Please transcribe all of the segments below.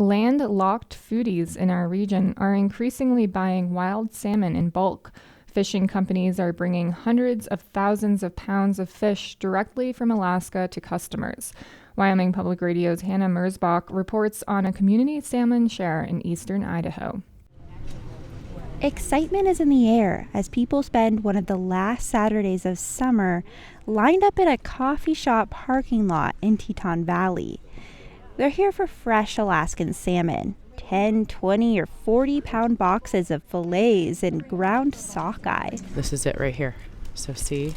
Landlocked foodies in our region are increasingly buying wild salmon in bulk. Fishing companies are bringing hundreds of thousands of pounds of fish directly from Alaska to customers. Wyoming Public Radio's Hanna Merzbach reports on a community salmon share in Eastern Idaho. Excitement is in the air as people spend one of the last Saturdays of summer lined up in a coffee shop parking lot in Teton Valley. They're here for fresh Alaskan salmon, 10, 20, or 40-pound boxes of fillets and ground sockeye. This is it right here. So see,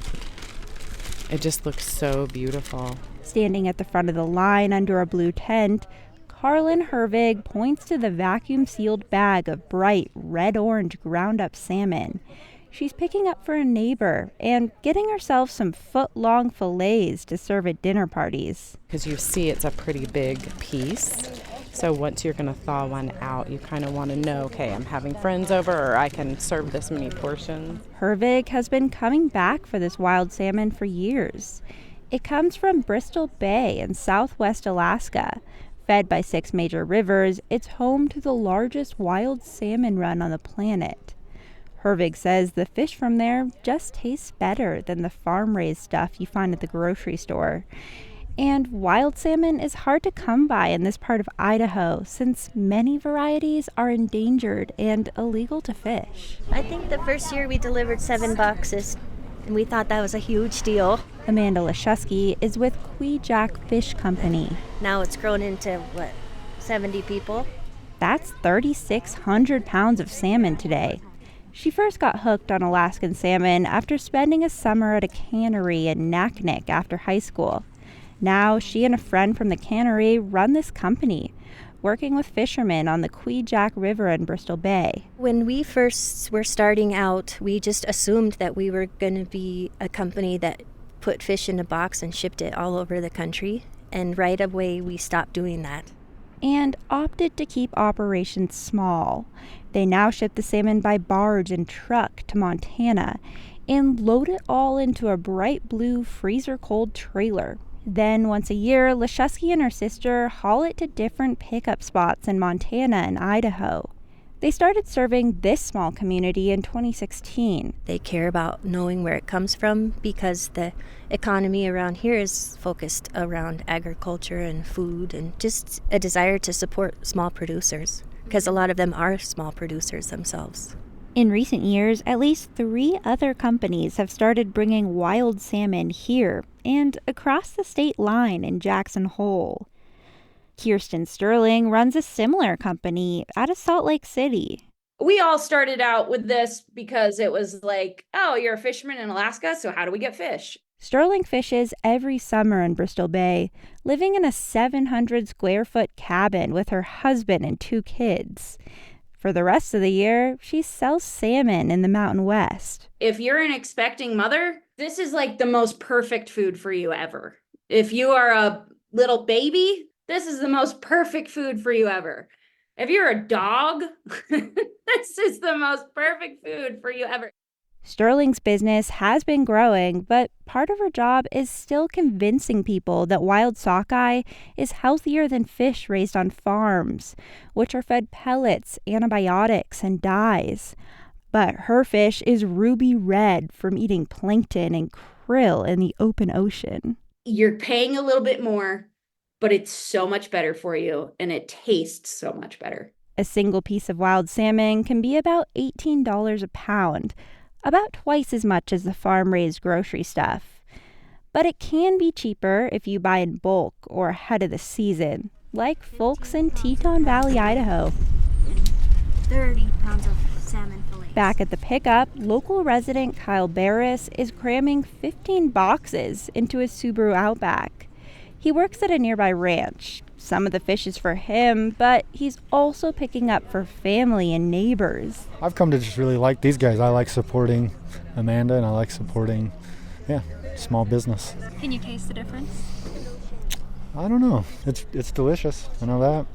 it just looks so beautiful. Standing at the front of the line under a blue tent, Carlen Hervig points to the vacuum-sealed bag of bright red-orange ground-up salmon. She's picking up for a neighbor and getting herself some foot-long fillets to serve at dinner parties. Because you see it's a pretty big piece. So once you're going to thaw one out, you kind of want to know, okay, I'm having friends over or I can serve this many portions. Hervig has been coming back for this wild salmon for years. It comes from Bristol Bay in southwest Alaska. Fed by 6 major rivers, it's home to the largest wild salmon run on the planet. Hervig says the fish from there just tastes better than the farm-raised stuff you find at the grocery store. And wild salmon is hard to come by in this part of Idaho since many varieties are endangered and illegal to fish. I think the first year we delivered 7 boxes, and we thought that was a huge deal. Amanda Leshusky is with Jack Fish Company. Now it's grown into, 70 people? That's 3,600 pounds of salmon today. She first got hooked on Alaskan salmon after spending a summer at a cannery in Naknek after high school. Now she and a friend from the cannery run this company, working with fishermen on the Jack River in Bristol Bay. When we first were starting out, we just assumed that we were going to be a company that put fish in a box and shipped it all over the country. And right away, we stopped doing that. And opted to keep operations small. They now ship the salmon by barge and truck to Montana and load it all into a bright blue freezer-cold trailer. Then, once a year, Leshusky and her sister haul it to different pickup spots in Montana and Idaho. They started serving this small community in 2016. They care about knowing where it comes from because the economy around here is focused around agriculture and food and just a desire to support small producers because a lot of them are small producers themselves. In recent years, at least 3 other companies have started bringing wild salmon here and across the state line in Jackson Hole. Kirstyn Sterling runs a similar company out of Salt Lake City. We all started out with this because it was like, oh, you're a fisherman in Alaska, so how do we get fish? Sterling fishes every summer in Bristol Bay, living in a 700-square-foot cabin with her husband and 2 kids. For the rest of the year, she sells salmon in the Mountain West. If you're an expecting mother, this is like the most perfect food for you ever. If you are a little baby, this is the most perfect food for you ever. If you're a dog, this is the most perfect food for you ever. Sterling's business has been growing, but part of her job is still convincing people that wild sockeye is healthier than fish raised on farms, which are fed pellets, antibiotics, and dyes. But her fish is ruby red from eating plankton and krill in the open ocean. You're paying a little bit more, but it's so much better for you, and it tastes so much better. A single piece of wild salmon can be about $18 a pound, about twice as much as the farm-raised grocery stuff. But it can be cheaper if you buy in bulk or ahead of the season, like folks in Teton Valley, Idaho. 30 pounds of salmon fillets. Back at the pickup, local resident Kyle Barris is cramming 15 boxes into his Subaru Outback. He works at a nearby ranch. Some of the fish is for him, but he's also picking up for family and neighbors. I've come to just really like these guys. I like supporting Amanda and I like supporting, small business. Can you taste the difference? I don't know. It's delicious. I know that.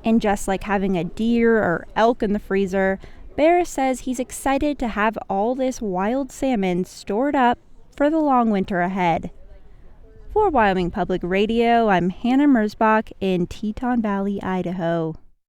And just like having a deer or elk in the freezer, Barris says he's excited to have all this wild salmon stored up for the long winter ahead. For Wyoming Public Radio, I'm Hanna Merzbach in Teton Valley, Idaho.